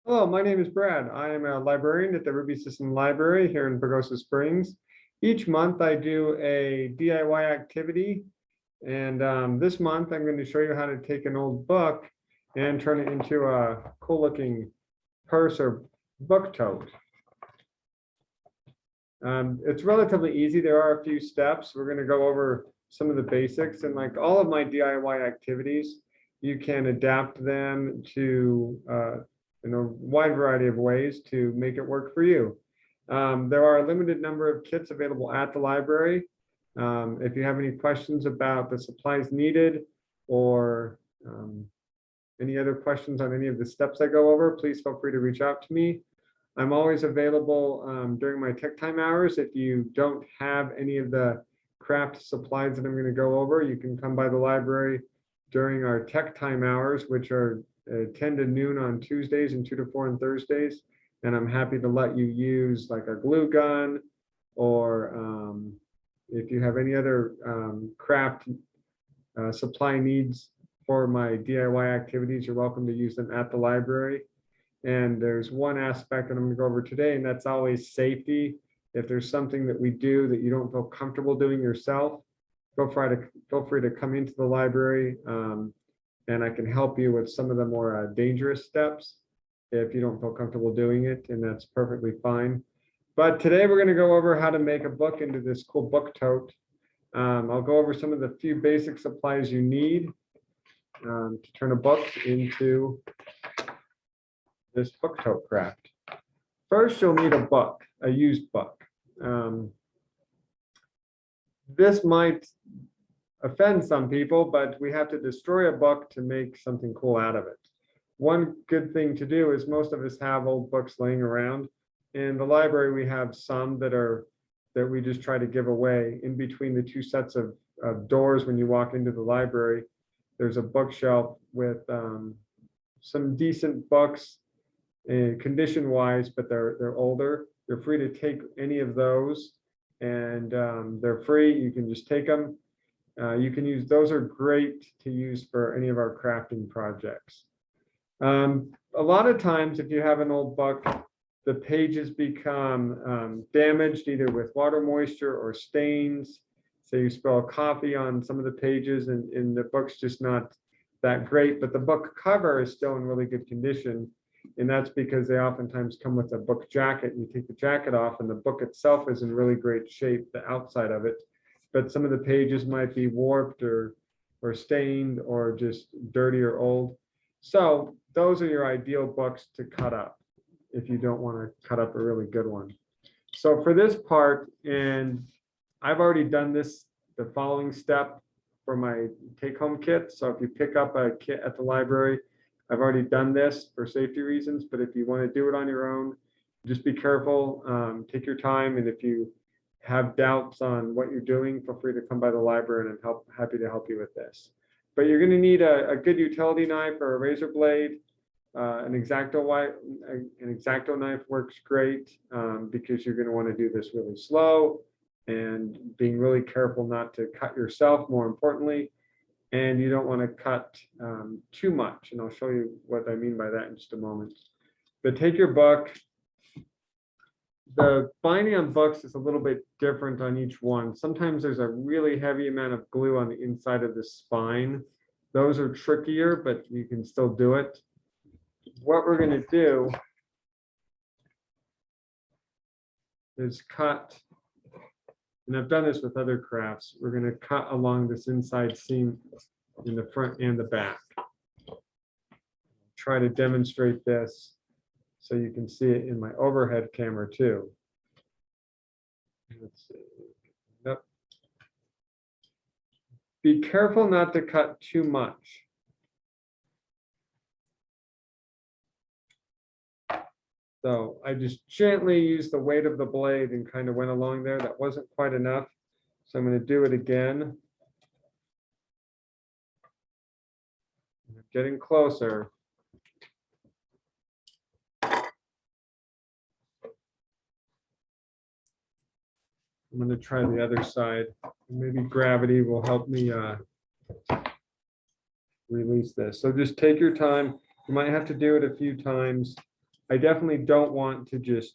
Hello, my name is Brad. I am a librarian at the Ruby Sisson Library here in Pagosa Springs. Each month I do a DIY activity, and this month I'm going to show you how to take an old book and turn it into a cool looking purse or book tote. It's relatively easy. There are a few steps. We're going to go over some of the basics, and like all of my DIY activities, you can adapt them to in a wide variety of ways to make it work for you. There are a limited number of kits available at the library. If you have any questions about the supplies needed or any other questions on any of the steps I go over, please feel free to reach out to me. I'm always available during my tech time hours. If you don't have any of the craft supplies that I'm going to go over, you can come by the library during our tech time hours, which are 10 to noon on Tuesdays and 2 to 4 on Thursdays. And I'm happy to let you use like a glue gun, or if you have any other craft supply needs for my DIY activities, you're welcome to use them at the library. And there's one aspect that I'm going to go over today, and that's always safety. If there's something that we do that you don't feel comfortable doing yourself, feel free to come into the library, and I can help you with some of the more dangerous steps if you don't feel comfortable doing it, and that's perfectly fine. But today we're going to go over how to make a book into this cool book tote. I'll go over some of the few basic supplies you need to turn a book into this book tote craft. First, you'll need a book, a used book. This might offend some people, but we have to destroy a book to make something cool out of it. One good thing to do is most of us have old books laying around. In the library, we have some that we just try to give away. In between the two sets of doors when you walk into the library, there's a bookshelf with some decent books, condition-wise, but they're older. You're free to take any of those, and they're free. You can just take them. You can use, those are great to use for any of our crafting projects. A lot of times, if you have an old book, the pages become damaged either with water moisture or stains. So you spill coffee on some of the pages, and the book's just not that great, but the book cover is still in really good condition. And that's because they oftentimes come with a book jacket, and you take the jacket off and the book itself is in really great shape, the outside of it. But some of the pages might be warped or stained or just dirty or old. So those are your ideal books to cut up if you don't want to cut up a really good one. So for this part, and I've already done this, the following step for my take-home kit. So if you pick up a kit at the library, I've already done this for safety reasons, but if you want to do it on your own, just be careful, take your time, and if you have doubts on what you're doing, feel free to come by the library, and I'm happy to help you with this. But you're going to need a good utility knife or a razor blade. An X-Acto knife works great because you're going to want to do this really slow and being really careful not to cut yourself, more importantly. And you don't want to cut too much. And I'll show you what I mean by that in just a moment. But take your book. The binding on books is a little bit different on each one. Sometimes there's a really heavy amount of glue on the inside of the spine. Those are trickier, but you can still do it. What we're going to do is cut, and I've done this with other crafts, we're going to cut along this inside seam in the front and the back. Try to demonstrate this so you can see it in my overhead camera too. Let's see. Yep. Be careful not to cut too much. So I just gently used the weight of the blade and kind of went along there. That wasn't quite enough. So I'm going to do it again. Getting closer. I'm going to try the other side. Maybe gravity will help me release this. So just take your time. You might have to do it a few times. I definitely don't want to just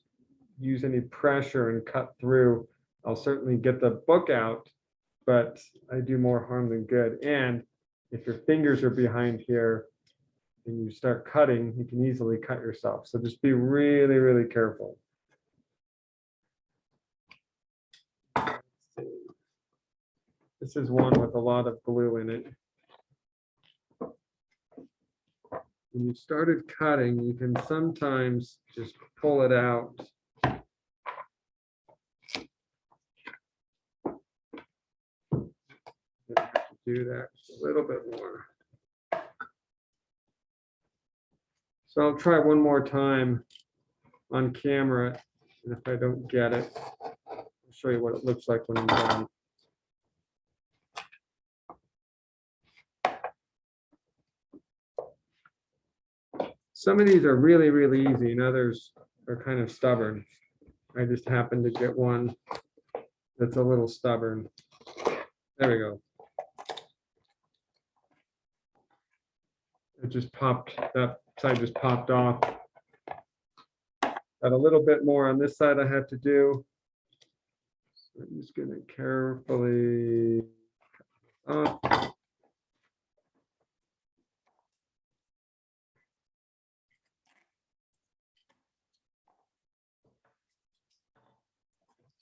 use any pressure and cut through. I'll certainly get the book out, but I do more harm than good. And if your fingers are behind here and you start cutting, you can easily cut yourself. So just be really, really careful. This is one with a lot of glue in it. When you started cutting, you can sometimes just pull it out. Do that just a little bit more. So I'll try one more time on camera, and if I don't get it, I'll show you what it looks like when I'm done. Some of these are really, really easy, and others are kind of stubborn. I just happened to get one that's a little stubborn. There we go. It just popped, that side just popped off. Got a little bit more on this side I have to do. So I'm just gonna carefully cut off.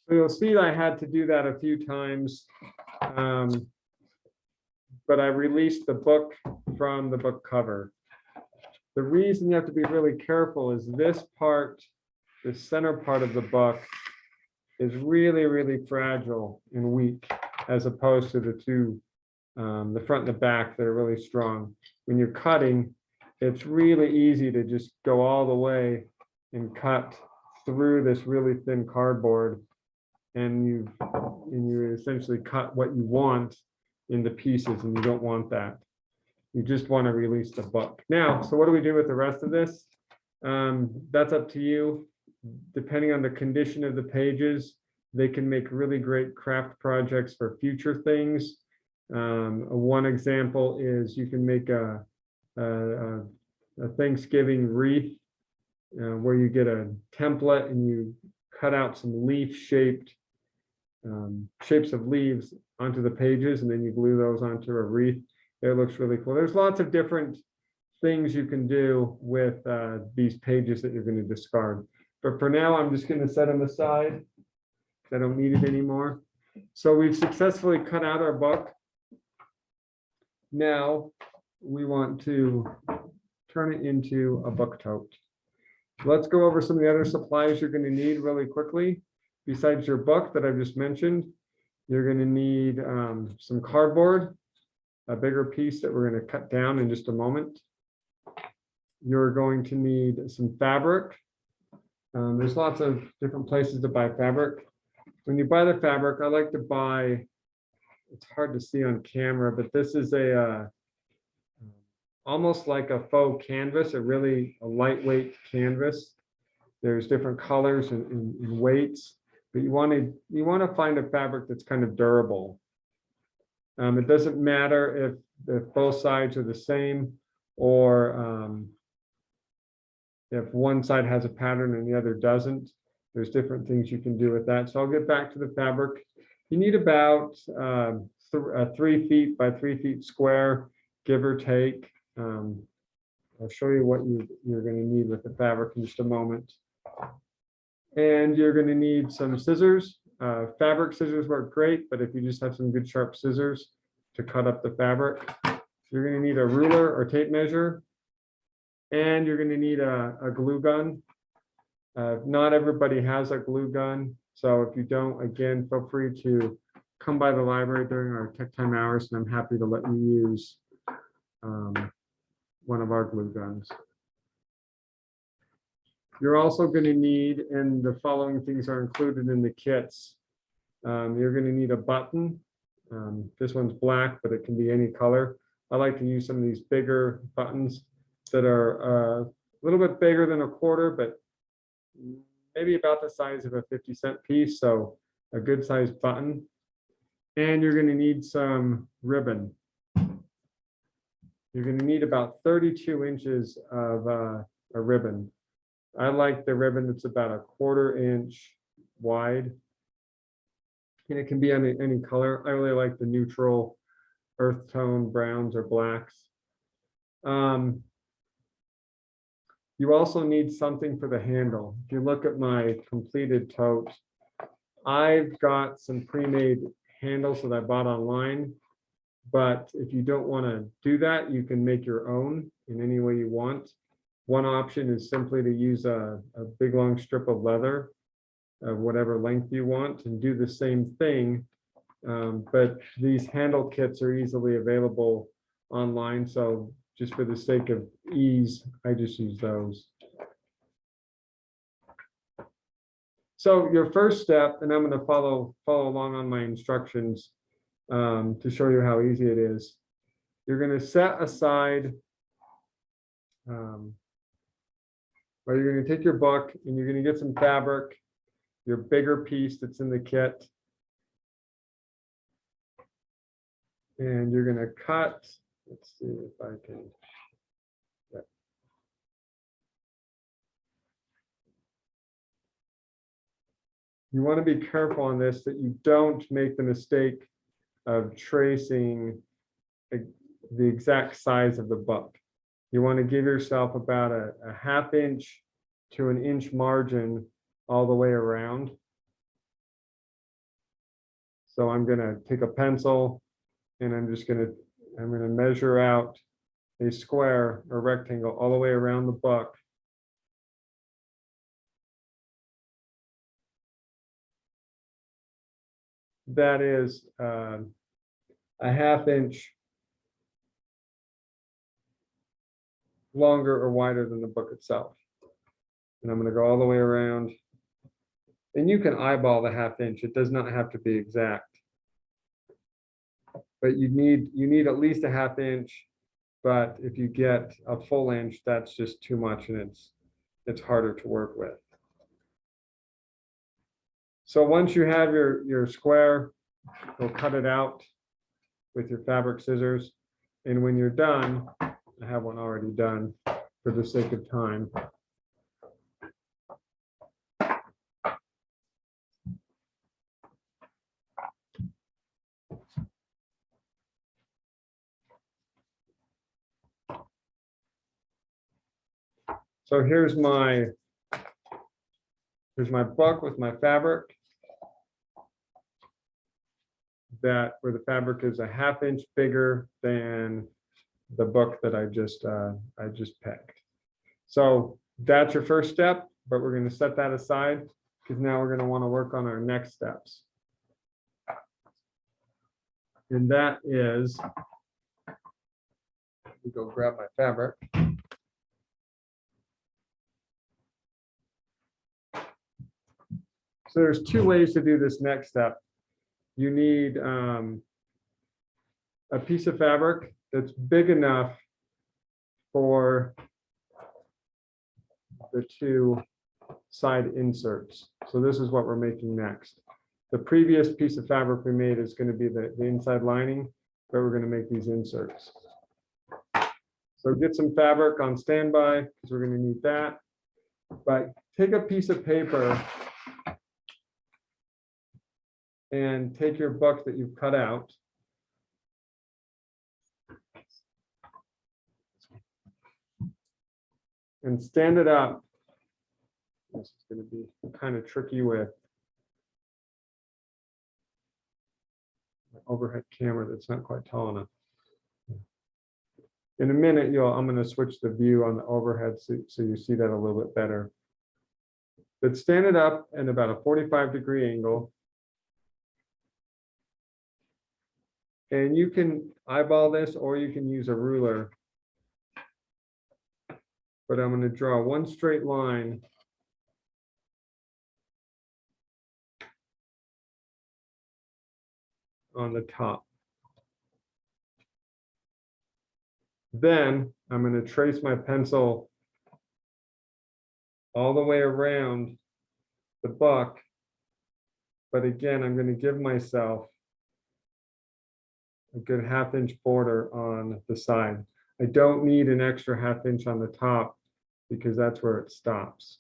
So you'll see I had to do that a few times. But I released the book from the book cover. The reason you have to be really careful is this part, the center part of the book, is really, really fragile and weak, as opposed to the two, the front and the back that are really strong. When you're cutting, it's really easy to just go all the way and cut through this really thin cardboard, and you essentially cut what you want into pieces, and you don't want that. You just want to release the book. Now, so what do we do with the rest of this? That's up to you. Depending on the condition of the pages, they can make really great craft projects for future things. One example is you can make a Thanksgiving wreath where you get a template and you cut out some leaf shapes of leaves onto the pages, and then you glue those onto a wreath. It looks really cool. There's lots of different things you can do with these pages that you're going to discard. But for now, I'm just going to set them aside because I don't need it anymore. So we've successfully cut out our book. Now we want to turn it into a book tote. Let's go over some of the other supplies you're going to need really quickly. Besides your book that I've just mentioned, you're going to need some cardboard, a bigger piece that we're going to cut down in just a moment. You're going to need some fabric. There's lots of different places to buy fabric. When you buy the fabric, I like to buy, it's hard to see on camera, but this is a almost like a faux canvas, a lightweight canvas. There's different colors and weights, but you want to find a fabric that's kind of durable. It doesn't matter if both sides are the same, or if one side has a pattern and the other doesn't. There's different things you can do with that. So I'll get back to the fabric. You need about 3 feet by 3 feet square, give or take. I'll show you what you're going to need with the fabric in just a moment. And you're going to need some scissors. Fabric scissors work great, but if you just have some good sharp scissors to cut up the fabric, you're going to need a ruler or tape measure, and you're going to need a glue gun. Not everybody has a glue gun, so if you don't, again, feel free to come by the library during our tech time hours, and I'm happy to let you use one of our glue guns. You're also going to need, and the following things are included in the kits. You're going to need a button. This one's black, but it can be any color. I like to use some of these bigger buttons that are a little bit bigger than a quarter, but maybe about the size of a 50-cent piece, so a good sized button. And you're going to need some ribbon. You're going to need about 32 inches of a ribbon. I like the ribbon that's about a 1/4 inch wide. And it can be any color. I really like the neutral earth tone browns or blacks. You also need something for the handle. If you look at my completed tote, I've got some pre-made handles that I bought online. But if you don't want to do that, you can make your own in any way you want. One option is simply to use a big long strip of leather of whatever length you want and do the same thing. But these handle kits are easily available online. So just for the sake of ease, I just use those. So your first step, and I'm going to follow along on my instructions to show you how easy it is. You're going to set aside, or you're going to take your book and you're going to get some fabric, your bigger piece that's in the kit. And you're going to cut, let's see if I can. Yeah. You want to be careful on this that you don't make the mistake of tracing the exact size of the book. You want to give yourself about a 1/2 inch to 1 inch margin all the way around. So I'm going to take a pencil and I'm going to measure out a square or rectangle all the way around the book. That is a 1/2 inch longer or wider than the book itself. And I'm going to go all the way around. And you can eyeball the 1/2 inch. It does not have to be exact. But you need at least a 1/2 inch. But if you get a full inch, that's just too much and it's harder to work with. So once you have your square, you'll cut it out with your fabric scissors. And when you're done, I have one already done for the sake of time. So here's my book with my fabric. Where the fabric is a 1/2 inch bigger than the book that I just picked. So that's your first step, but we're going to set that aside because now we're going to want to work on our next steps. And that is, let me go grab my fabric. So there's 2 ways to do this next step. You need a piece of fabric that's big enough for the 2 side inserts. So this is what we're making next. The previous piece of fabric we made is going to be the inside lining, but we're going to make these inserts. So get some fabric on standby because we're going to need that. But take a piece of paper and take your book that you've cut out. And stand it up. This is going to be kind of tricky with an overhead camera that's not quite tall enough. In a minute, I'm going to switch the view on the overhead so you see that a little bit better. But stand it up at about a 45-degree angle. And you can eyeball this or you can use a ruler. But I'm going to draw one straight line on the top. Then I'm going to trace my pencil all the way around the book. But again, I'm going to give myself a good 1/2 inch border on the side. I don't need an extra 1/2 inch on the top because that's where it stops.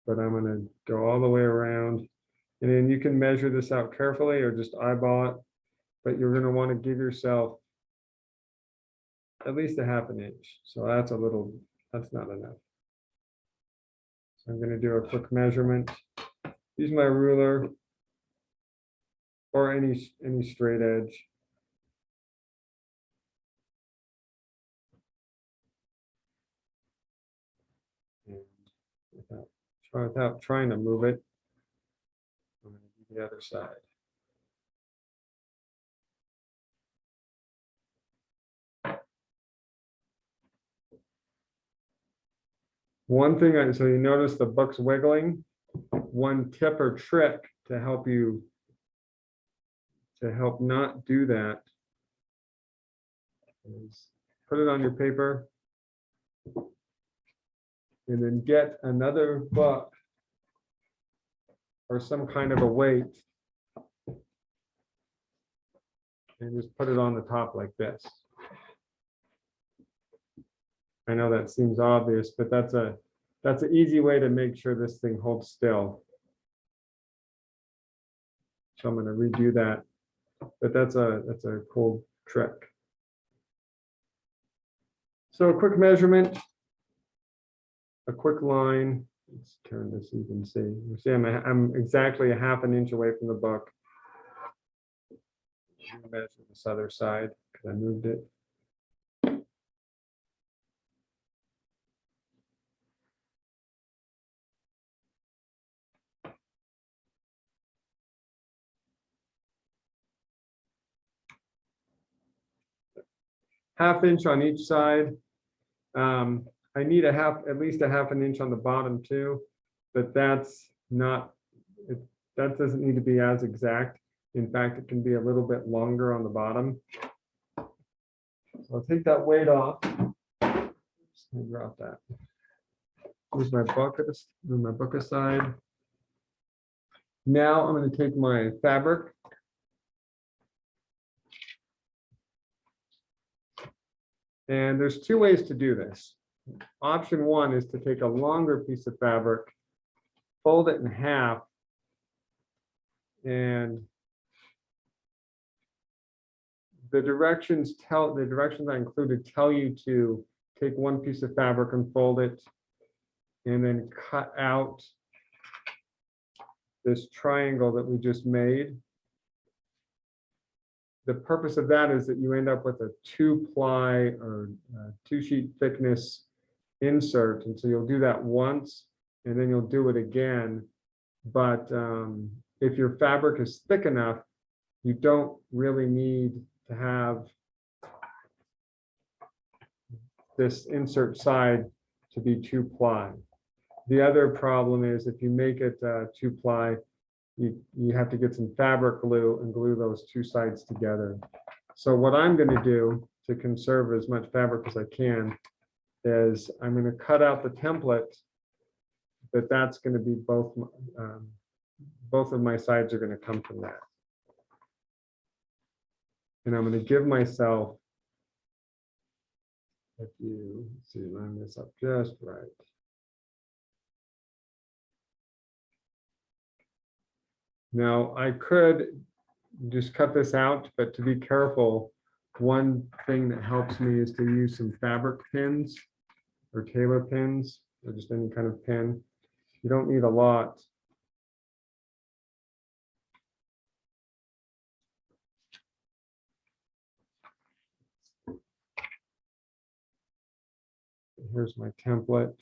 But I'm going to go all the way around, and then you can measure this out carefully or just eyeball it, but you're going to want to give yourself at least a half an inch. So that's not enough. So I'm going to do a quick measurement. Use my ruler or any straight edge. And without trying to move it, I'm going to do the other side. One thing, so you notice the book's wiggling. One tip or trick to help not do that is put it on your paper and then get another book or some kind of a weight and just put it on the top like this. I know that seems obvious, but that's an easy way to make sure this thing holds still. So I'm going to redo that, but that's a cool trick. So a quick measurement, a quick line. Let's turn this so you can see. You see, I'm exactly a half an inch away from the book. Measure this other side because I moved it. Half inch on each side. I need at least a half an inch on the bottom too, but that's not, that doesn't need to be as exact. In fact, it can be a little bit longer on the bottom. So I'll take that weight off. Just gonna drop that. Here's my book, move my book aside. Now I'm going to take my fabric. And there's two ways to do this. Option one is to take a longer piece of fabric, fold it in half, and the directions I included tell you to take one piece of fabric and fold it, and then cut out this triangle that we just made. The purpose of that is that you end up with a 2-ply or 2-sheet thickness insert. And so you'll do that once and then you'll do it again. But if your fabric is thick enough, you don't really need to have this insert side to be 2-ply. The other problem is if you make it 2-ply, you have to get some fabric glue and glue those two sides together. So what I'm going to do to conserve as much fabric as I can is I'm going to cut out the template, but that's going to be both of my sides are going to come from that. And I'm going to give myself, if you see, line this up just right. Now I could just cut this out, but to be careful, one thing that helps me is to use some fabric pins or tailor pins or just any kind of pin. You don't need a lot. Here's my template.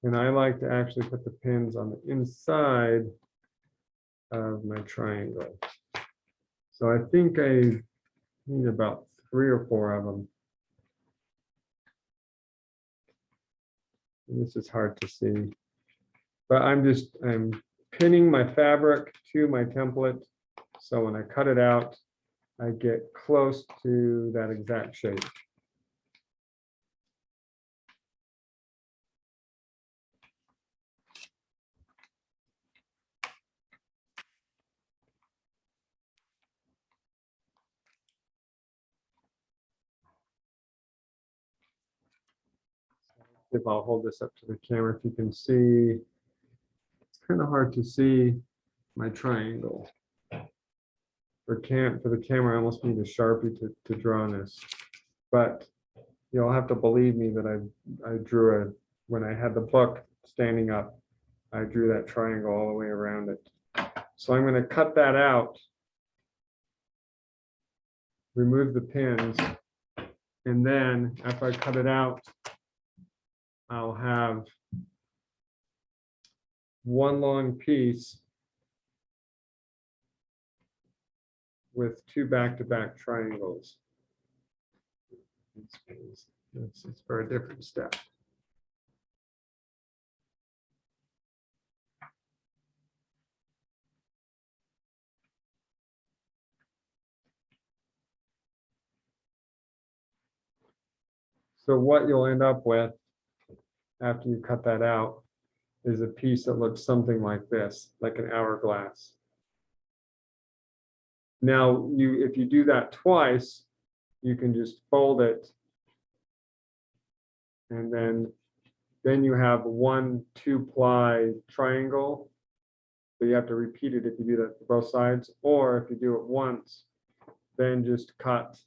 And I like to actually put the pins on the inside of my triangle. So I think I need about 3 or 4 of them. And this is hard to see, but I'm pinning my fabric to my template. So when I cut it out, I get close to that exact shape. If I'll hold this up to the camera, if you can see, it's kind of hard to see my triangle. For the camera, I almost need a Sharpie to draw this. But you'll have to believe me that I drew when I had the book standing up, I drew that triangle all the way around it. So I'm going to cut that out, remove the pins, and then after I cut it out, I'll have one long piece with two back-to-back triangles. It's for a different step. So what you'll end up with after you cut that out is a piece that looks something like this, like an hourglass. Now, if you do that twice, you can just fold it, and then you have 1 2-ply triangle. So you have to repeat it if you do that for both sides, or if you do it once, then just cut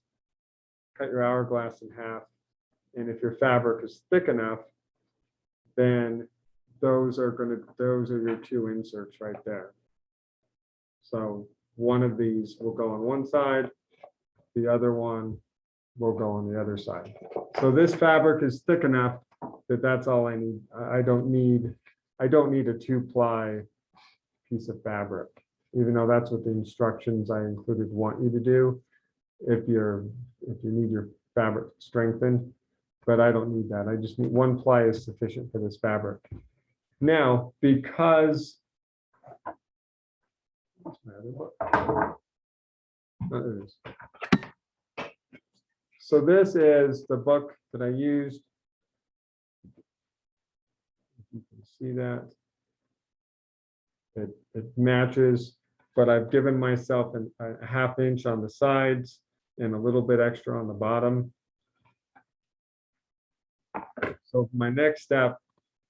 your hourglass in half. And if your fabric is thick enough, then those are your 2 inserts right there. So one of these will go on one side, the other one will go on the other side. So this fabric is thick enough that that's all I need. I don't need a 2-ply piece of fabric, even though that's what the instructions I included want you to do if you need your fabric strengthened. But I don't need that. I just need 1 ply is sufficient for this fabric. Now, because so this is the book that I used. You can see that it matches, but I've given myself a 1/2 inch on the sides and a little bit extra on the bottom. So my next step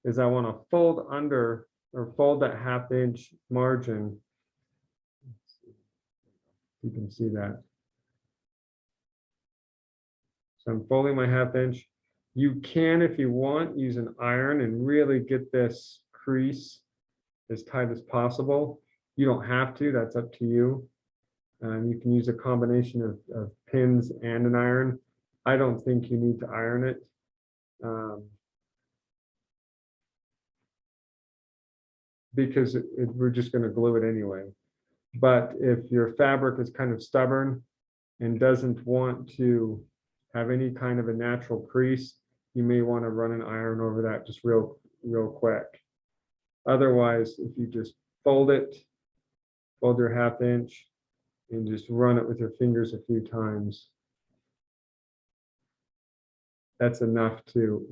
is I want to fold under or fold that 1/2 inch margin. You can see that. So I'm folding my 1/2 inch. You can, if you want, use an iron and really get this crease as tight as possible. You don't have to, that's up to you. You can use a combination of pins and an iron. I don't think you need to iron it. Because we're just going to glue it anyway. But if your fabric is kind of stubborn and doesn't want to have any kind of a natural crease, you may want to run an iron over that just real quick. Otherwise, if you just fold your 1/2 inch and just run it with your fingers a few times, that's enough to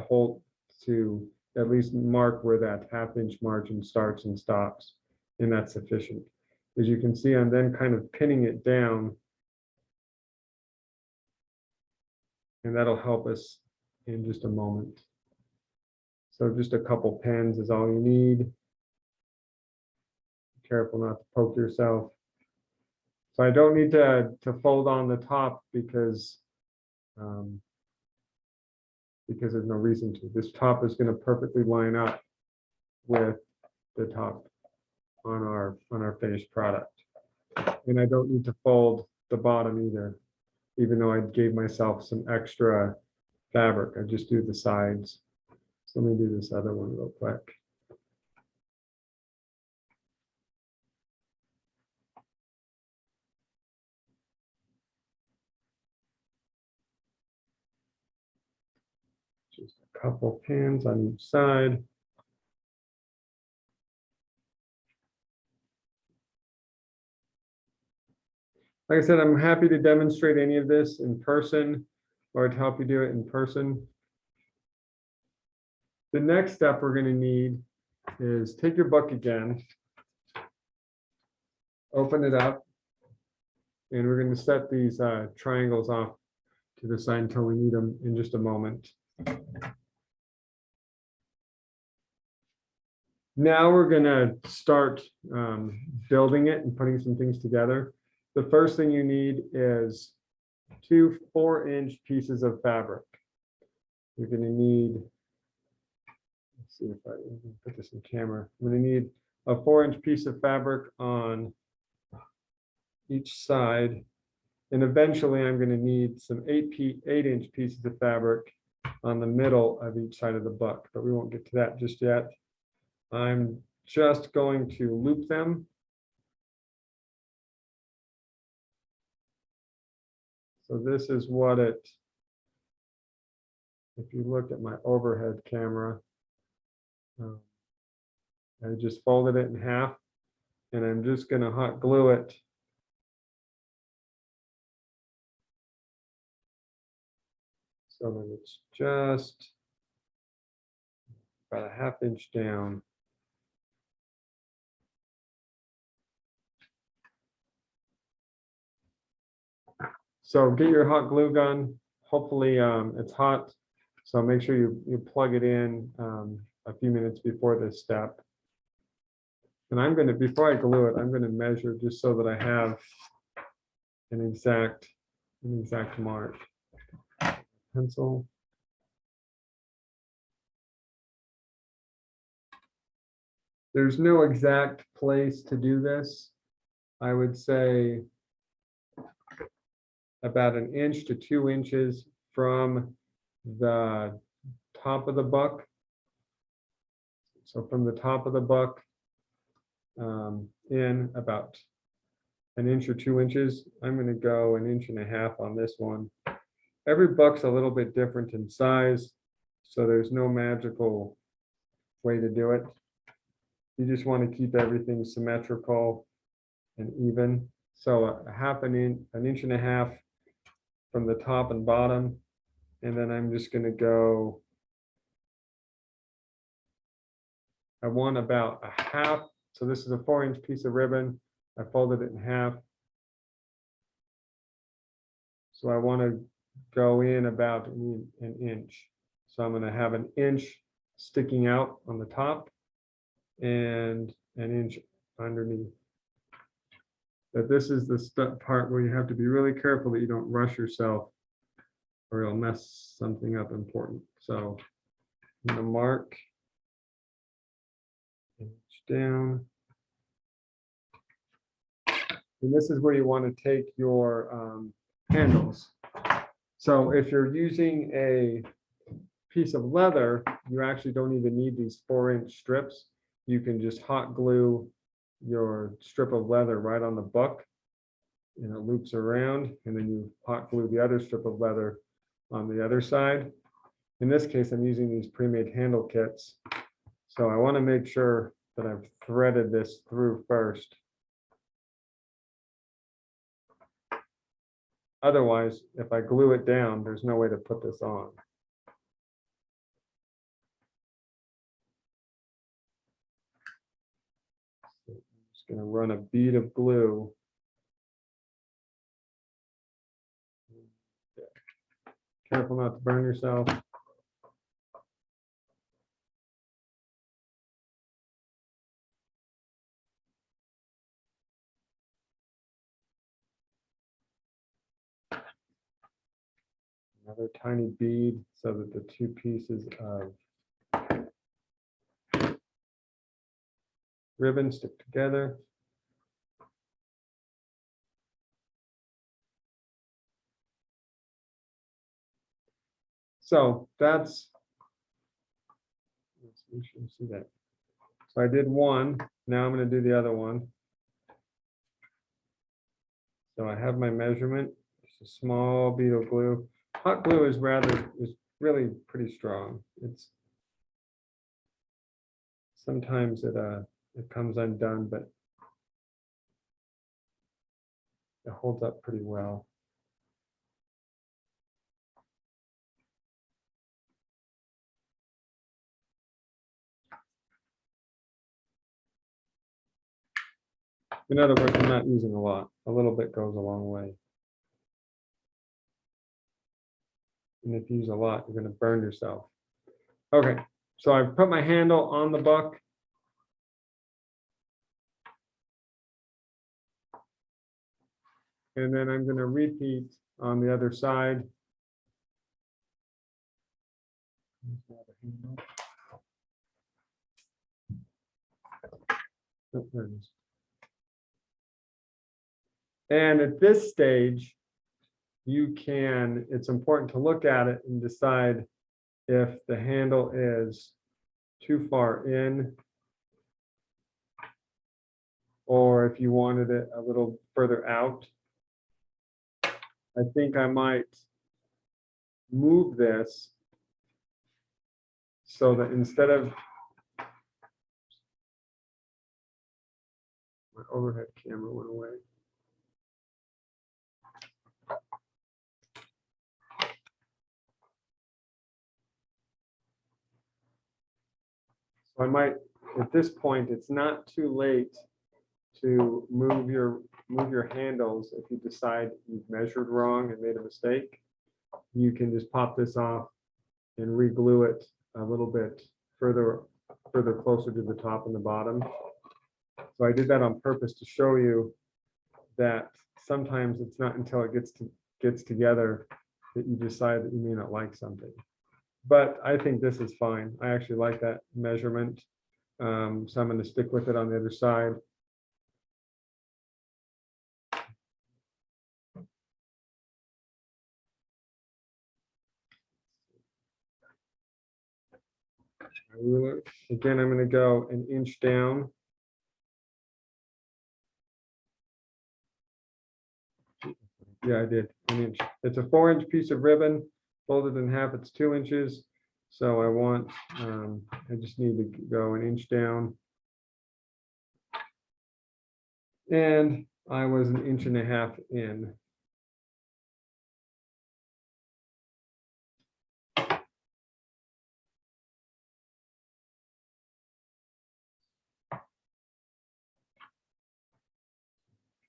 hold, to at least mark where that 1/2 inch margin starts and stops, and that's sufficient. As you can see, I'm then kind of pinning it down, and that'll help us in just a moment. So just a couple pins is all you need. Be careful not to poke yourself. So I don't need to fold on the top because there's no reason to. This top is going to perfectly line up with the top on our finished product. And I don't need to fold the bottom either, even though I gave myself some extra fabric. I just do the sides. So let me do this other one real quick. Just a couple pins on each side. Like I said, I'm happy to demonstrate any of this in person or to help you do it in person. The next step we're going to need is take your book again, open it up, and we're going to set these triangles off to the side until we need them in just a moment. Now we're gonna start building it and putting some things together. The first thing you need is 2 4-inch pieces of fabric. You're gonna need, let's see if I can put this in camera. I'm gonna need a 4-inch piece of fabric on each side. And eventually I'm gonna need some 8-inch pieces of fabric on the middle of each side of the book, but we won't get to that just yet. I'm just going to loop them. So this is what it, if you look at my overhead camera, I just folded it in half and I'm just going to hot glue it so that it's just about a 1/2 inch down. So get your hot glue gun. Hopefully it's hot. So make sure you plug it in a few minutes before this step. And I'm going to, before I glue it, I'm going to measure just so that I have an exact mark. Pencil. There's no exact place to do this. I would say about 1 inch to 2 inches from the top of the book. So from the top of the book in about 1 inch or 2 inches. I'm going to go 1.5 inches on this one. Every book's a little bit different in size, so there's no magical way to do it. You just want to keep everything symmetrical and even. So 1.5 inches from the top and bottom, and then I'm just going to go, I want about 1/2. So this is a 4-inch piece of ribbon. I folded it in half. So I want to go in about 1 inch. So I'm going to have 1 inch sticking out on the top and 1 inch underneath. But this is the part where you have to be really careful that you don't rush yourself or you'll mess something up important. So I'm going to mark 1 inch down. And this is where you want to take your handles. So if you're using a piece of leather, you actually don't even need these 4-inch strips. You can just hot glue your strip of leather right on the book and it loops around, and then you hot glue the other strip of leather on the other side. In this case, I'm using these pre-made handle kits. So I want to make sure that I've threaded this through first. Otherwise, if I glue it down, there's no way to put this on. So I'm just going to run a bead of glue. Careful not to burn yourself. Another tiny bead so that the 2 pieces of ribbon stick together. So that's, let's make sure you see that. So I did one, now I'm going to do the other one. So I have my measurement, just a small bead of glue. Hot glue is really pretty strong. It's sometimes it comes undone, but it holds up pretty well. In other words, I'm not using a lot. A little bit goes a long way. And if you use a lot, you're going to burn yourself. Okay, so I've put my handle on the book. And then I'm going to repeat on the other side. Oh, there it is. And at this stage, it's important to look at it and decide if the handle is too far in or if you wanted it a little further out. I think I might move this so that instead of my overhead camera went away. So I might, at this point, it's not too late to move your handles. If you decide you've measured wrong and made a mistake, you can just pop this off and re-glue it a little bit further closer to the top and the bottom. So I did that on purpose to show you that sometimes it's not until it gets together that you decide that you may not like something. But I think this is fine. I actually like that measurement. So I'm going to stick with it on the other side. Ruler. Again, I'm going to go an inch down. Yeah, I did an inch. It's a 4-inch piece of ribbon, folded in half. It's 2 inches. So I just need to go an inch down. And I was an inch and a half in.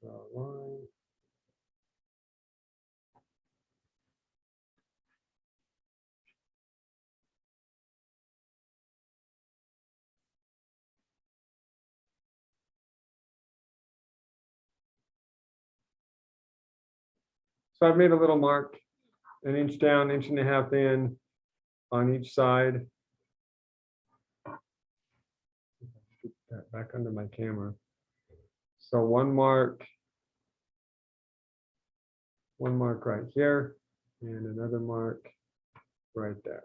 Draw a line. So I've made a little mark, an inch down, inch and a half in on each side. Get that back under my camera. So one mark right here, and another mark right there.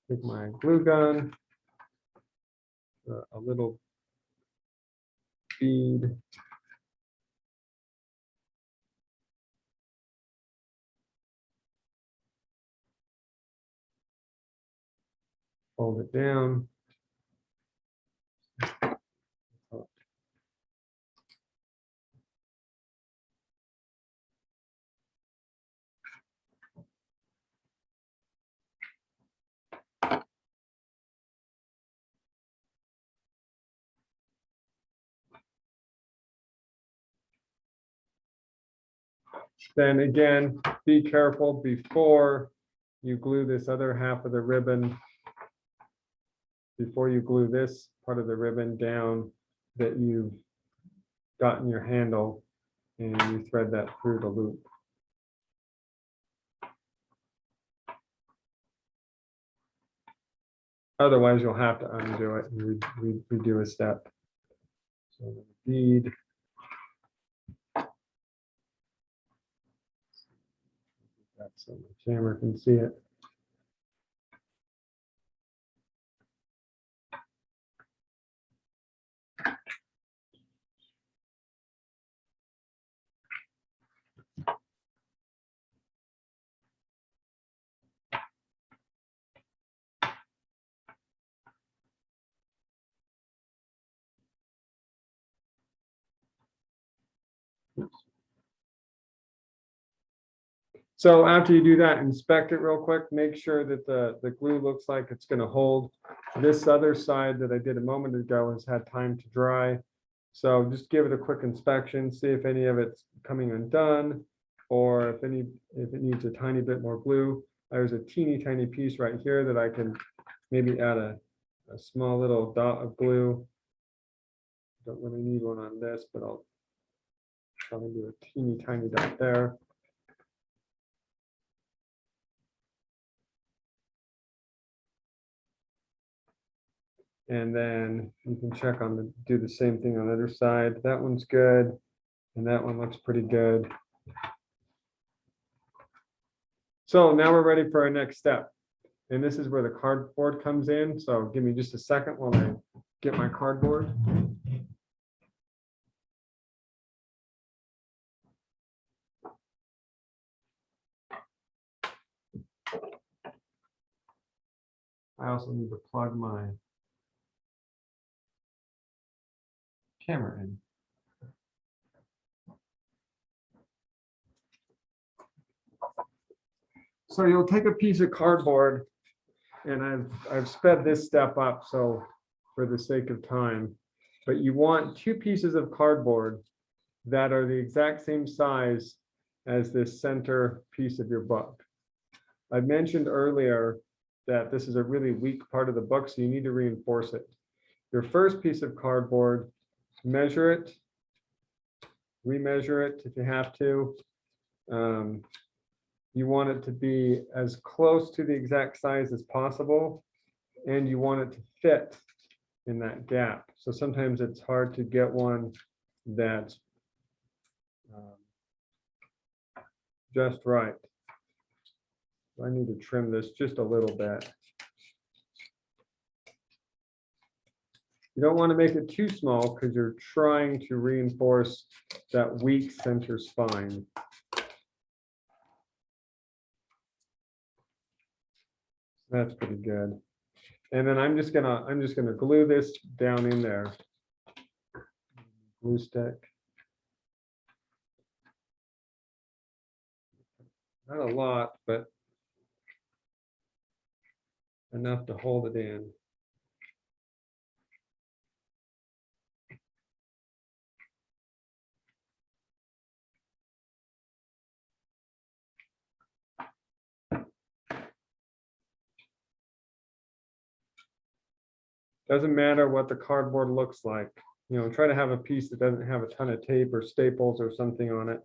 Take my glue gun, a little bead. Fold it down. Then again, be careful before you glue this other half of the ribbon, before you glue this part of the ribbon down that you've gotten your handle, and you thread that through the loop. Otherwise, you'll have to undo it and redo a step. So the bead. So the camera can see it. So after you do that, inspect it real quick. Make sure that the glue looks like it's going to hold. This other side that I did a moment ago has had time to dry. So just give it a quick inspection, see if any of it's coming undone, or if it needs a tiny bit more glue. There's a teeny tiny piece right here that I can maybe add a small little dot of glue. Don't really need one on this, but I'll So I'm gonna do a teeny tiny dot there. And then you can check on the, do the same thing on the other side. That one's good. And that one looks pretty good. So now we're ready for our next step. And this is where the cardboard comes in. So give me just a second while I get my cardboard. I also need to plug my camera in. So you'll take a piece of cardboard, and I've sped this step up so for the sake of time, but you want two pieces of cardboard that are the exact same size as this center piece of your book. I mentioned earlier that this is a really weak part of the book, so you need to reinforce it. Your first piece of cardboard, measure it, remeasure it if you have to. You want it to be as close to the exact size as possible, and you want it to fit in that gap. So sometimes it's hard to get one that's just right. I need to trim this just a little bit. You don't want to make it too small because you're trying to reinforce that weak center spine. That's pretty good. And then I'm just gonna glue this down in there. Glue stick. Not a lot, but enough to hold it in. Doesn't matter what the cardboard looks like. You know, try to have a piece that doesn't have a ton of tape or staples or something on it,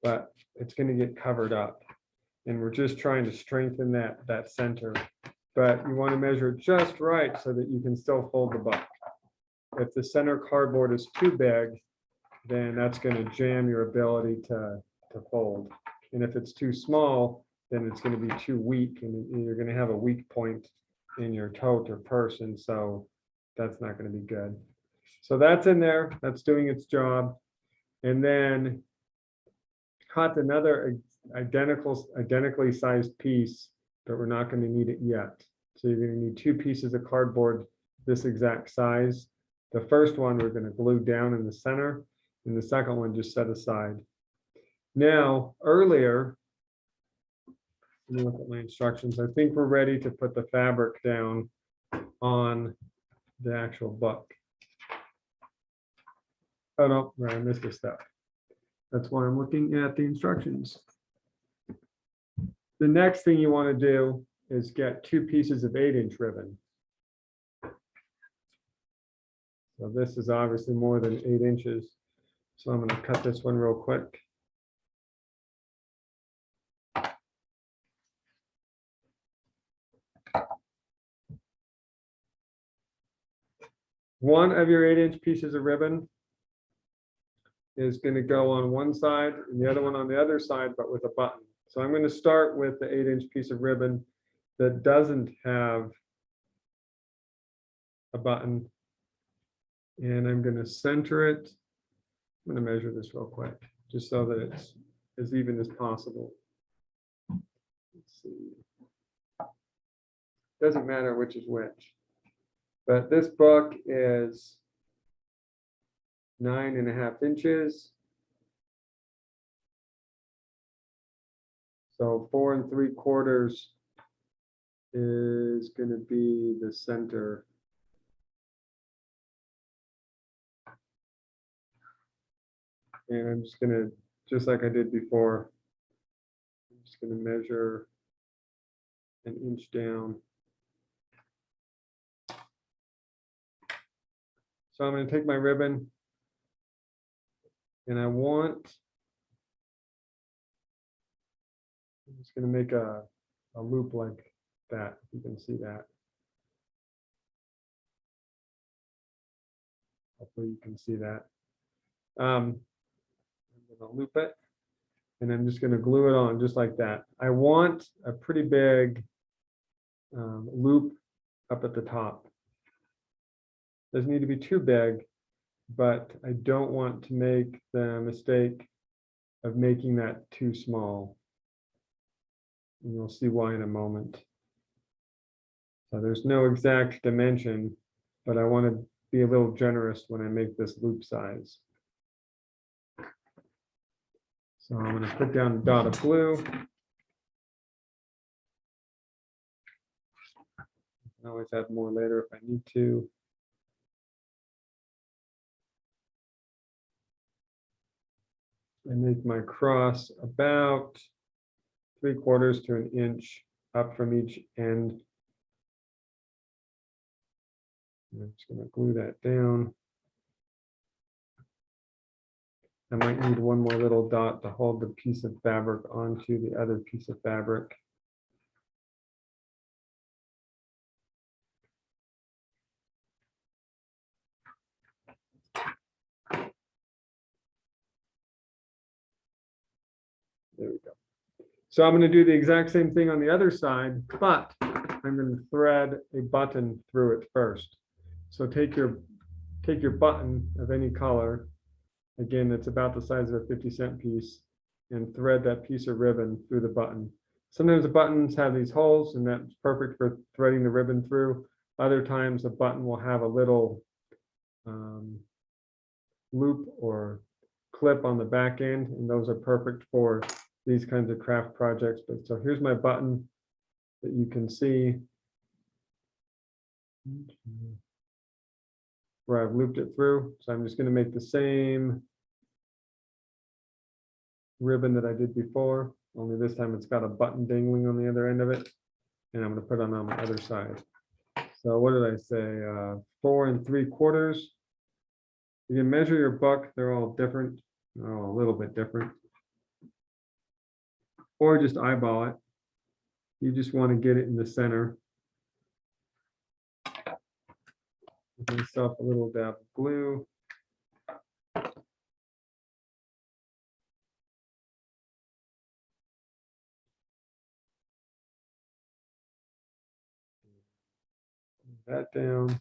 but it's going to get covered up. And we're just trying to strengthen that center. But you want to measure it just right so that you can still fold the book. If the center cardboard is too big, then that's going to jam your ability to fold. And if it's too small, then it's going to be too weak, and you're going to have a weak point in your tote or purse, and so that's not going to be good. So that's in there, that's doing its job. And then cut another identically sized piece, but we're not going to need it yet. So you're going to need two pieces of cardboard this exact size. The first one we're going to glue down in the center, and the second one just set aside. Now, earlier, let me look at my instructions. I think we're ready to put the fabric down on the actual book. Oh no, right, I missed a step. That's why I'm looking at the instructions. The next thing you want to do is get two pieces of 8-inch ribbon. So this is obviously more than 8 inches. So I'm going to cut this one real quick. One of your 8-inch pieces of ribbon is going to go on one side and the other one on the other side, but with a button. So I'm going to start with the 8-inch piece of ribbon that doesn't have a button. And I'm going to center it. I'm going to measure this real quick, just so that it's as even as possible. Let's see. Doesn't matter which is which. But this book is 9.5 inches. So 4 3/4 is going to be the center. And I'm just going to, just like I did before, I'm just going to measure an inch down. So I'm going to take my ribbon, And I want, I'm just going to make a loop like that. You can see that. Hopefully you can see that. I'm going to loop it, and I'm just going to glue it on just like that. I want a pretty big loop up at the top. Doesn't need to be too big, but I don't want to make the mistake of making that too small. And you'll see why in a moment. So there's no exact dimension, but I want to be a little generous when I make this loop size. So I'm going to put down a dot of glue. I can always add more later if I need to. I make my cross about 3/4 to an inch up from each end. And I'm just going to glue that down. I might need one more little dot to hold the piece of fabric onto the other piece of fabric. There we go. So I'm going to do the exact same thing on the other side, but I'm going to thread a button through it first. So take your button of any color. Again, it's about the size of a 50-cent piece, and thread that piece of ribbon through the button. Sometimes the buttons have these holes, and that's perfect for threading the ribbon through. Other times the button will have a little loop or clip on the back end, and those are perfect for these kinds of craft projects. But so here's my button that you can see where I've looped it through. So I'm just going to make the same ribbon that I did before, only this time it's got a button dangling on the other end of it, and I'm going to put it on the other side. So what did I say? 4 3/4. You can measure your book. They're all different. They're all a little bit different. Or just eyeball it. You just want to get it in the center. Give myself a little dab of glue. That down.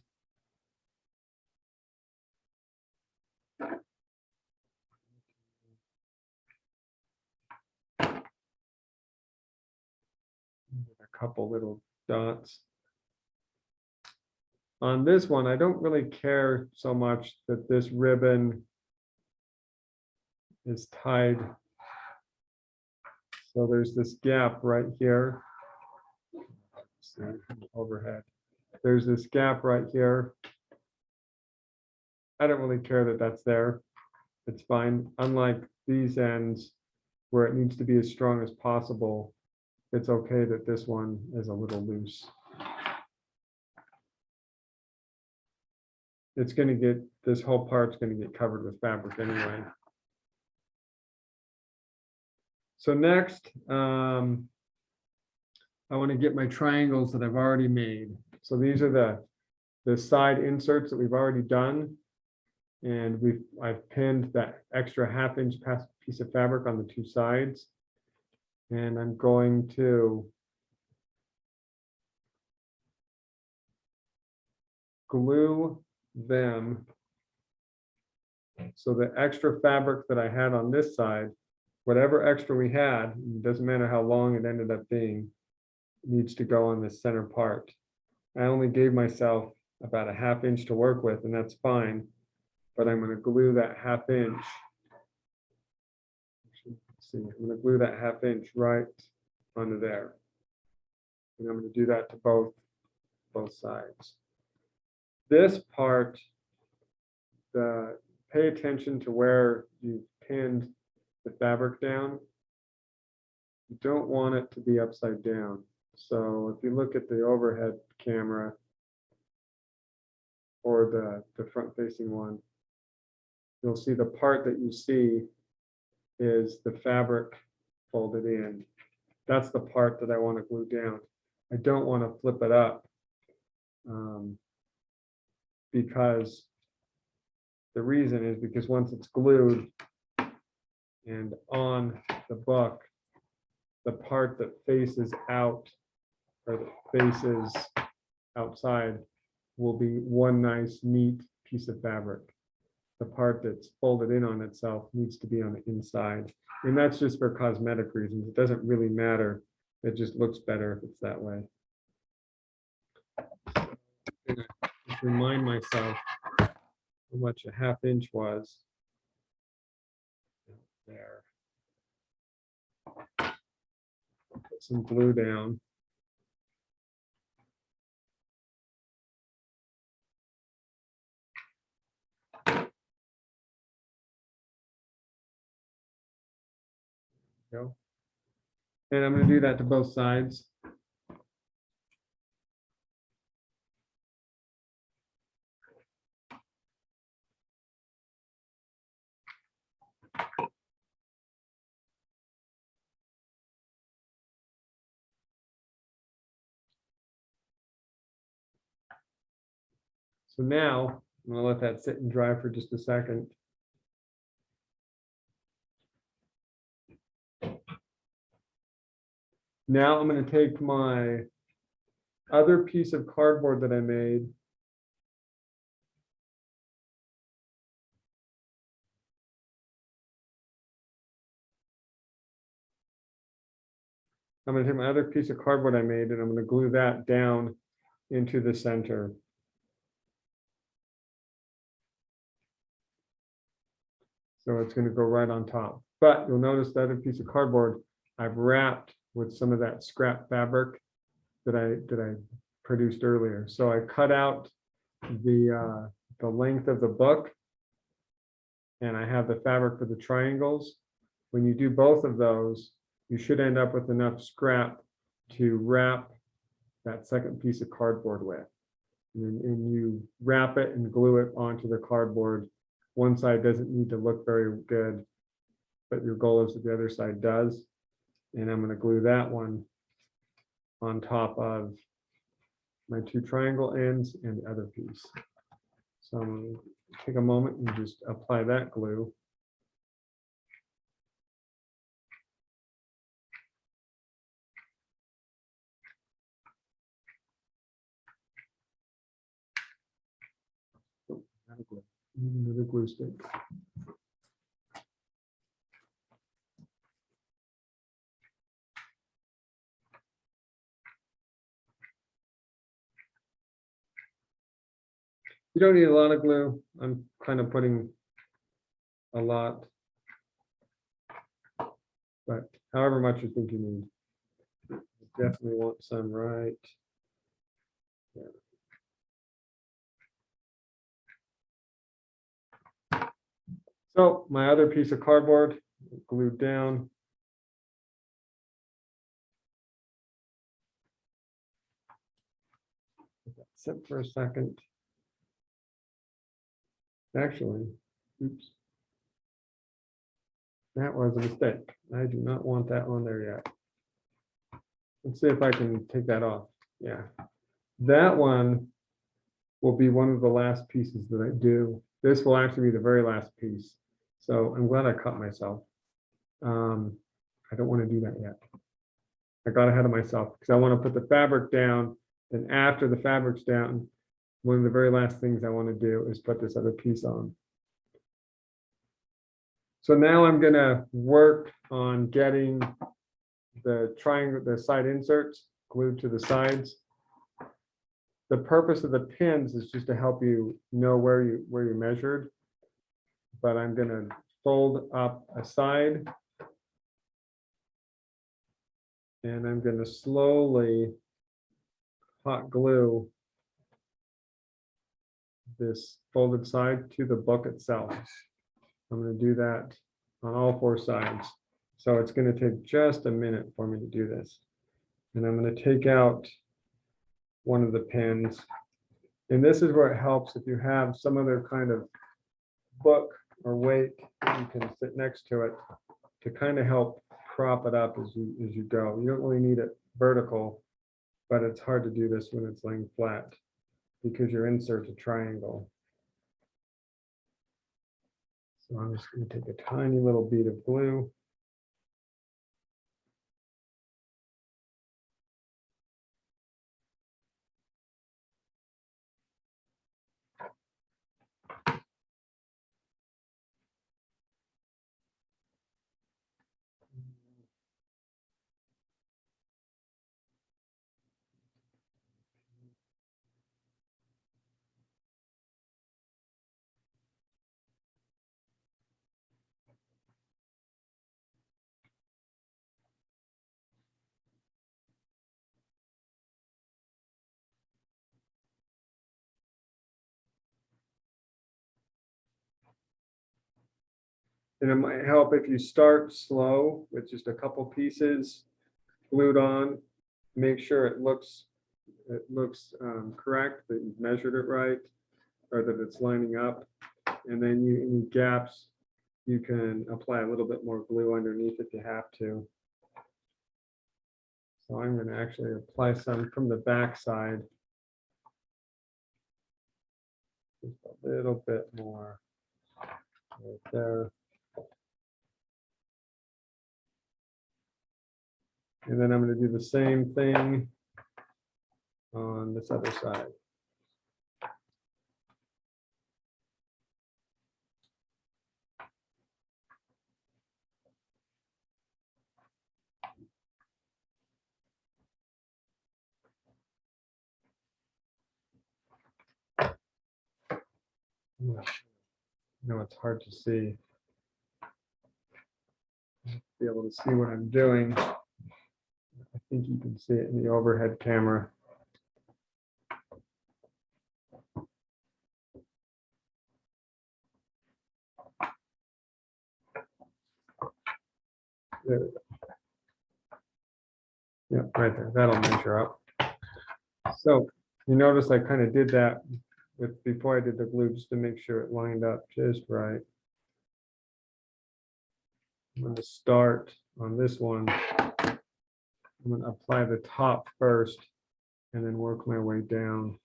A couple little dots. On this one, I don't really care so much that this ribbon is tied. So there's this gap right here. See, overhead. There's this gap right here. I don't really care that that's there. It's fine. Unlike these ends where it needs to be as strong as possible, it's okay that this one is a little loose. It's going to get, this whole part's going to get covered with fabric anyway. So next, I want to get my triangles that I've already made. So these are the side inserts that we've already done. And I've pinned that extra 1/2 inch piece of fabric on the 2 sides. And I'm going to glue them. So the extra fabric that I had on this side, whatever extra we had, it doesn't matter how long it ended up being, needs to go on the center part. I only gave myself about a 1/2 inch to work with, and that's fine. But I'm going to glue that 1/2 inch. See, I'm going to glue that 1/2 inch right onto there. And I'm going to do that to both sides. This part, pay attention to where you pinned the fabric down. You don't want it to be upside down. So if you look at the overhead camera or the front facing one, you'll see the part that you see is the fabric folded in. That's the part that I want to glue down. I don't want to flip it up because the reason is because once it's glued and on the book, the part that faces out or that faces outside will be one nice, neat piece of fabric. The part that's folded in on itself needs to be on the inside. And that's just for cosmetic reasons. It doesn't really matter. It just looks better if it's that way. Just remind myself how much a ½ inch was. There. Put some glue down. Go. And I'm going to do that to both sides. So now I'm going to let that sit and dry for just a second. Now I'm going to take my other piece of cardboard that I made. I'm going to take my other piece of cardboard I made and I'm going to glue that down into the center. So it's going to go right on top. But you'll notice the other piece of cardboard I've wrapped with some of that scrap fabric that I produced earlier. So I cut out the length of the book and I have the fabric for the triangles. When you do both of those, you should end up with enough scrap to wrap that second piece of cardboard with. And you wrap it and glue it onto the cardboard. One side doesn't need to look very good, but your goal is that the other side does. And I'm going to glue that one on top of my two triangle ends and the other piece. So I'm going to take a moment and just apply that glue. Oh, another glue stick. You don't need a lot of glue. I'm kind of putting a lot, but however much you think you need. You definitely want some right there. So my other piece of cardboard glued down. Sit for a second. Actually, oops. That was a mistake. I do not want that on there yet. Let's see if I can take that off. Yeah. That one will be one of the last pieces that I do. This will actually be the very last piece. So I'm glad I cut myself. I don't want to do that yet. I got ahead of myself because I want to put the fabric down. And after the fabric's down, one of the very last things I want to do is put this other piece on. So now I'm going to work on getting the triangle, the side inserts glued to the sides. The purpose of the pins is just to help you know where you measured. But I'm going to fold up a side. And I'm going to slowly hot glue this folded side to the book itself. I'm going to do that on all four sides. So it's going to take just a minute for me to do this. And I'm going to take out one of the pins. And this is where it helps if you have some other kind of book or weight that you can sit next to it to kind of help prop it up as you go. You don't really need it vertical, but it's hard to do this when it's laying flat because your insert's a triangle. So I'm just going to take a tiny little bead of glue. And it might help if you start slow with just a couple pieces glued on. Make sure it looks correct, that you've measured it right, or that it's lining up. And then any gaps, you can apply a little bit more glue underneath if you have to. So I'm going to actually apply some from the back side. Just a little bit more right there. And then I'm going to do the same thing on this other side. No, it's hard to see. Be able to see what I'm doing. I think you can see it in the overhead camera. There we go. Yeah, right there. That'll measure up. So you notice I kind of did that with before I did the glue just to make sure it lined up just right. I'm going to start on this one. I'm going to apply the top first and then work my way down.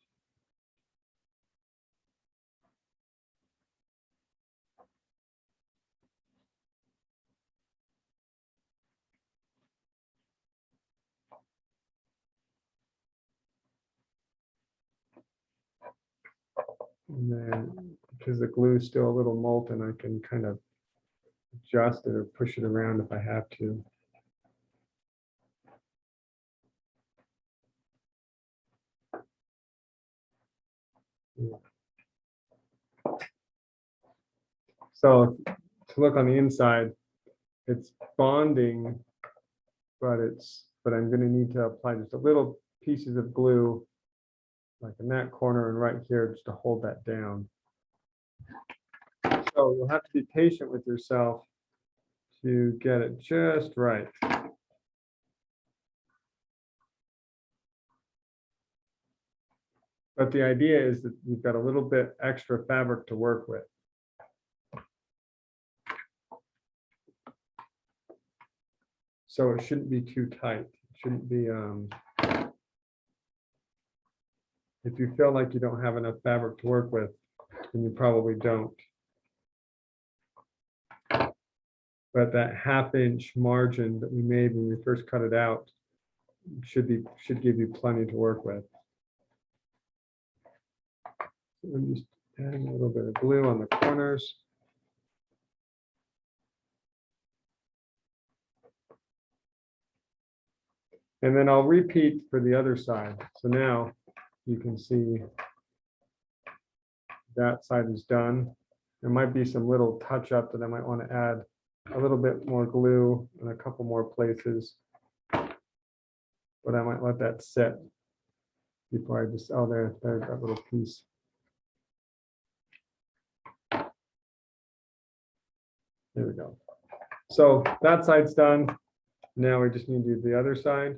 And then because the glue is still a little molten, I can kind of adjust it or push it around if I have to. So to look on the inside, it's bonding, but I'm going to need to apply just a little pieces of glue, like in that corner and right here, just to hold that down. So you'll have to be patient with yourself to get it just right. But the idea is that you've got a little bit extra fabric to work with. So it shouldn't be too tight. It shouldn't be, if you feel like you don't have enough fabric to work with, then you probably don't. But that half-inch margin that we made when we first cut it out should give you plenty to work with. So I'm just adding a little bit of glue on the corners. And then I'll repeat for the other side. So now you can see that side is done. There might be some little touch up that I might want to add a little bit more glue in a couple more places, but I might let that sit before I just, oh, there's that little piece. There we go. So that side's done. Now we just need to do the other side.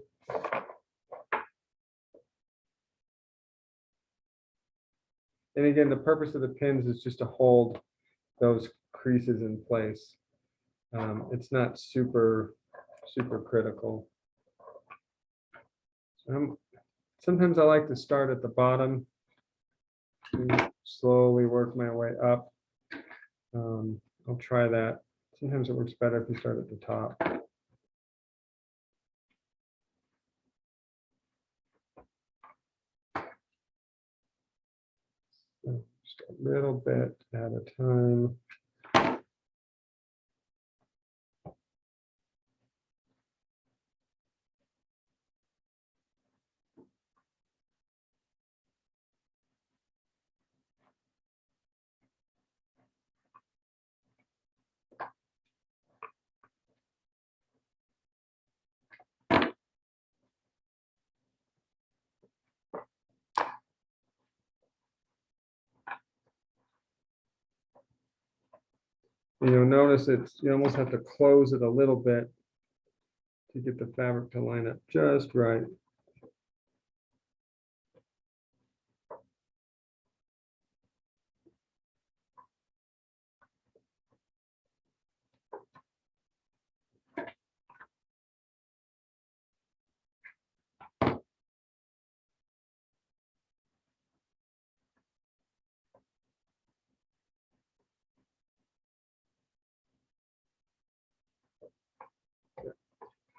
And again, the purpose of the pins is just to hold those creases in place. It's not super critical. Sometimes I like to start at the bottom and slowly work my way up. I'll try that. Sometimes it works better if you start at the top. So just a little bit at a time. You'll notice you almost have to close it a little bit to get the fabric to line up just right.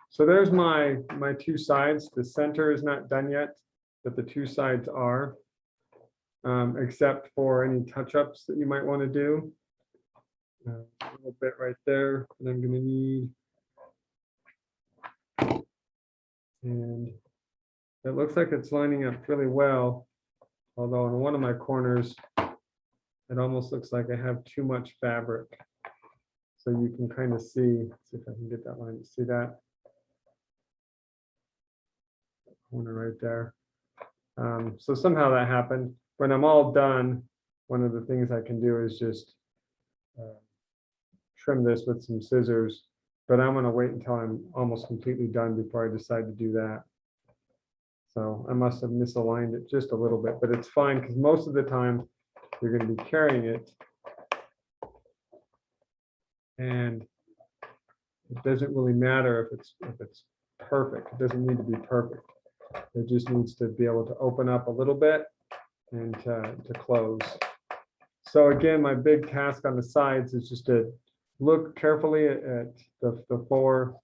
So there's my two sides. The center is not done yet, but the two sides are, except for any touch-ups that you might want to do. A little bit right there, and I'm going to need. And it looks like it's lining up really well, although in one of my corners, it almost looks like I have too much fabric. So you can kind of see if I can get that line to see that. Corner right there. So somehow that happened. When I'm all done, one of the things I can do is just trim this with some scissors, but I'm going to wait until I'm almost completely done before I decide to do that. So I must have misaligned it just a little bit, but it's fine because most of the time you're going to be carrying it, and it doesn't really matter if it's perfect. It doesn't need to be perfect. It just needs to be able to open up a little bit and to close. So again, my big task on the sides is just to look carefully at the four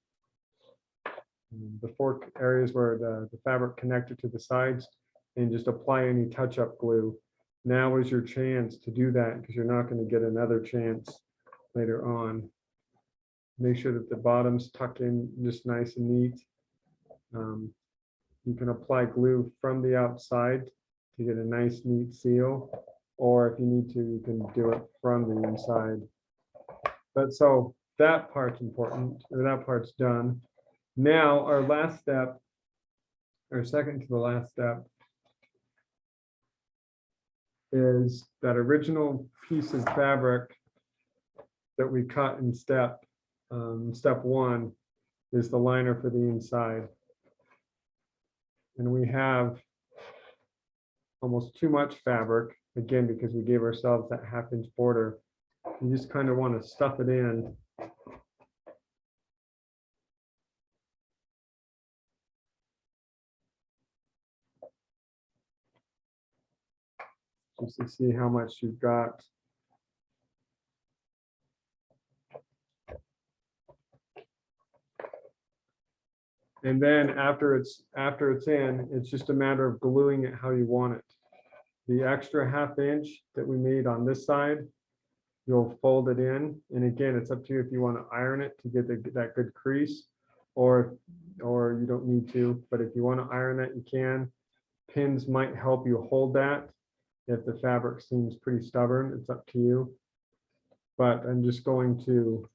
areas where the fabric connected to the sides, and just apply any touch-up glue. Now is your chance to do that, because you're not going to get another chance later on. Make sure that the bottoms tuck in just nice and neat. You can apply glue from the outside to get a nice neat seal, or if you need to, you can do it from the inside. But so that part's important, or that part's done. Now our last step, or second to the last step, is that original piece of fabric that we cut in step one is the liner for the inside. And we have almost too much fabric, again, because we gave ourselves that 1/2 inch border. You just kind of want to stuff it in. Just to see how much you've got. And then after it's in, it's just a matter of gluing it how you want it. The extra 1/2 inch that we made on this side, you'll fold it in. And again, it's up to you if you want to iron it to get that good crease, or you don't need to. But if you want to iron it, you can. Pins might help you hold that. If the fabric seems pretty stubborn, it's up to you. But I'm just going to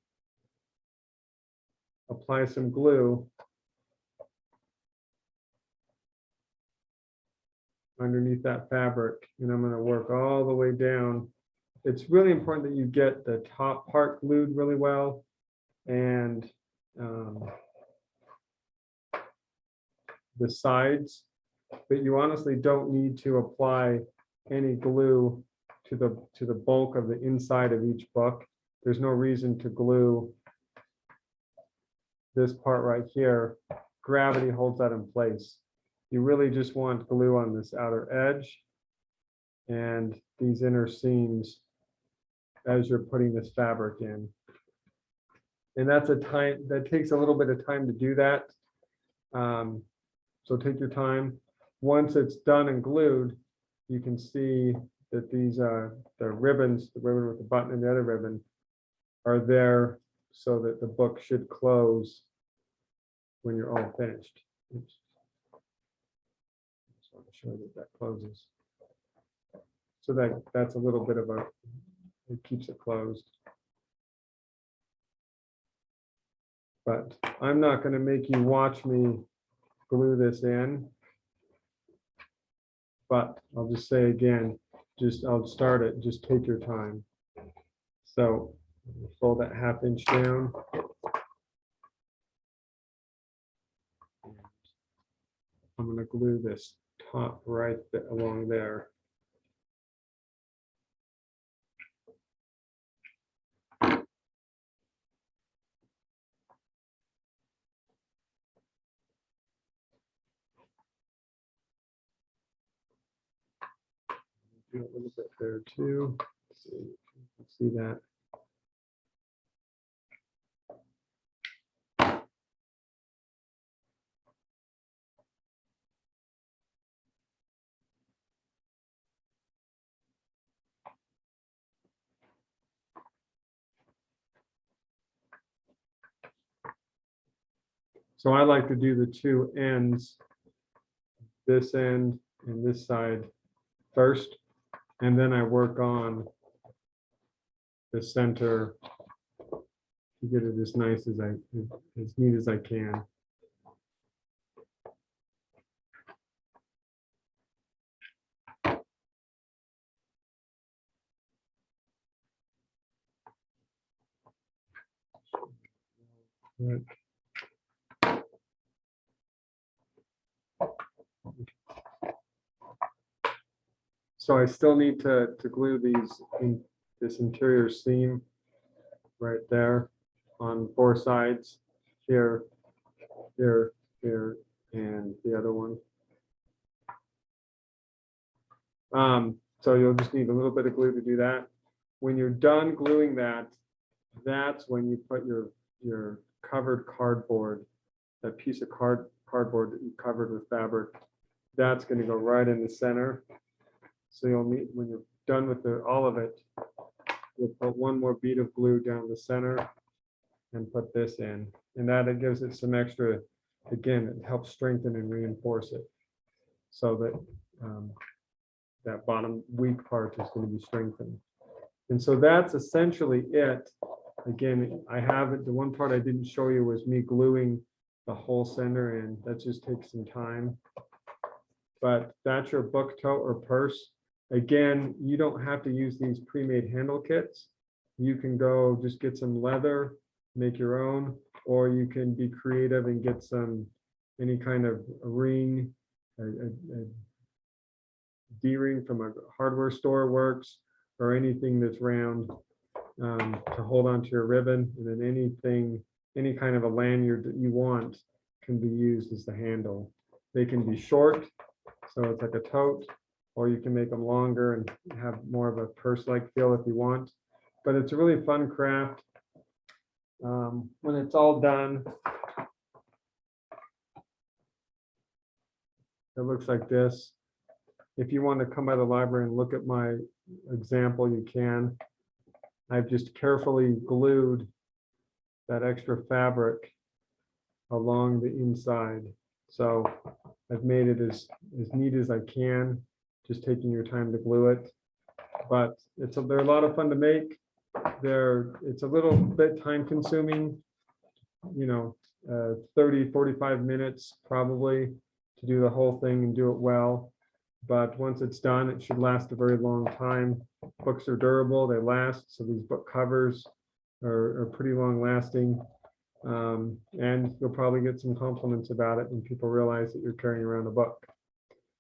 apply some glue underneath that fabric, and I'm going to work all the way down. It's really important that you get the top part glued really well, and the sides, but you honestly don't need to apply any glue to the bulk of the inside of each book. there's no reason to glue this part right here. Gravity holds that in place. You really just want glue on this outer edge and these inner seams as you're putting this fabric in. And that takes a little bit of time to do that. So take your time. Once it's done and glued, you can see that these the ribbons, the ribbon with the button and the other ribbon, are there so that the book should close when you're all finished. Oops. Just want to show you that closes. So that's a little bit of it keeps it closed. But I'm not going to make you watch me glue this in. But I'll just say again, I'll start it, just take your time. So fold that 1/2 inch down. I'm going to glue this top right along there. Do a little bit there too. See that. So I like to do the two ends, this end and this side first, and then I work on the center to get it as nice as as neat as I can. Right. So I still need to glue this interior seam right there on 4 sides, here, here, here, and the other one. So you'll just need a little bit of glue to do that. When you're done gluing that, that's when you put your covered cardboard, that piece of cardboard that you covered with fabric, that's going to go right in the center. So you'll need, when you're done with all of it, you'll put one more bead of glue down the center and put this in. And that it gives it some extra, again, it helps strengthen and reinforce it so that that bottom weak part is going to be strengthened. And so that's essentially it. Again, I have it. The one part I didn't show you was me gluing the whole center in. That just takes some time. But that's your book tote or purse. Again, you don't have to use these pre-made handle kits. You can go just get some leather, make your own, or you can be creative and get any kind of a ring, a D-ring from a hardware store works, or anything that's round to hold onto your ribbon. And then any kind of a lanyard that you want can be used as the handle. They can be short, so it's like a tote, or you can make them longer and have more of a purse-like feel if you want. But it's a really fun craft. When it's all done, it looks like this. If you want to come by the library and look at my example, you can. I've just carefully glued that extra fabric along the inside. So I've made it as neat as I can, just taking your time to glue it. But they're a lot of fun to make. It's a little bit time consuming, 30, 45 minutes probably to do the whole thing and do it well. But once it's done, it should last a very long time. Books are durable, they last. So these book covers are pretty long lasting. And you'll probably get some compliments about it when people realize that you're carrying around a book.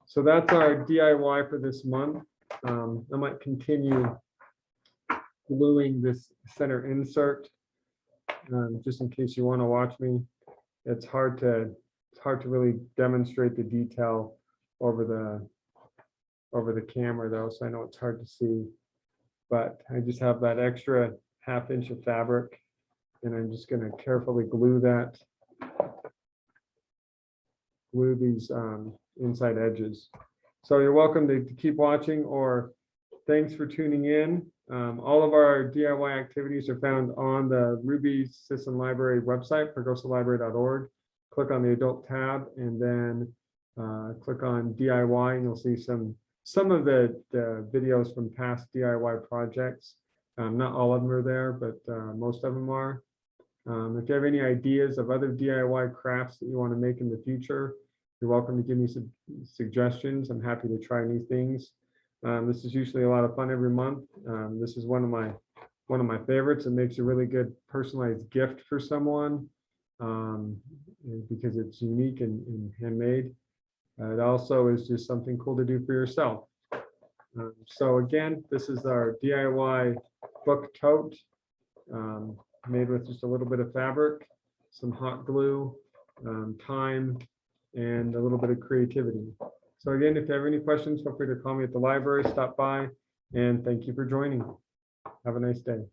So that's our DIY for this month. I might continue gluing this center insert. Just in case you want to watch me, it's hard to really demonstrate the detail over the camera though, so I know it's hard to see. But I just have that extra ½ inch of fabric, and I'm just going to carefully glue these inside edges. So you're welcome to keep watching, or thanks for tuning in. All of our DIY activities are found on the Ruby Sisson Library website, progressolibrary.org. Click on the adult tab and then click on DIY, and you'll see some of the videos from past DIY projects. Not all of them are there, but most of them are. If you have any ideas of other DIY crafts that you want to make in the future, you're welcome to give me some suggestions. I'm happy to try new things. This is usually a lot of fun every month. This is one of my favorites. It makes a really good personalized gift for someone because it's unique and handmade. It also is just something cool to do for yourself. So again, this is our DIY book tote, made with just a little bit of fabric, some hot glue, time, and a little bit of creativity. So again, if you have any questions, feel free to call me at the library, stop by, and thank you for joining. Have a nice day.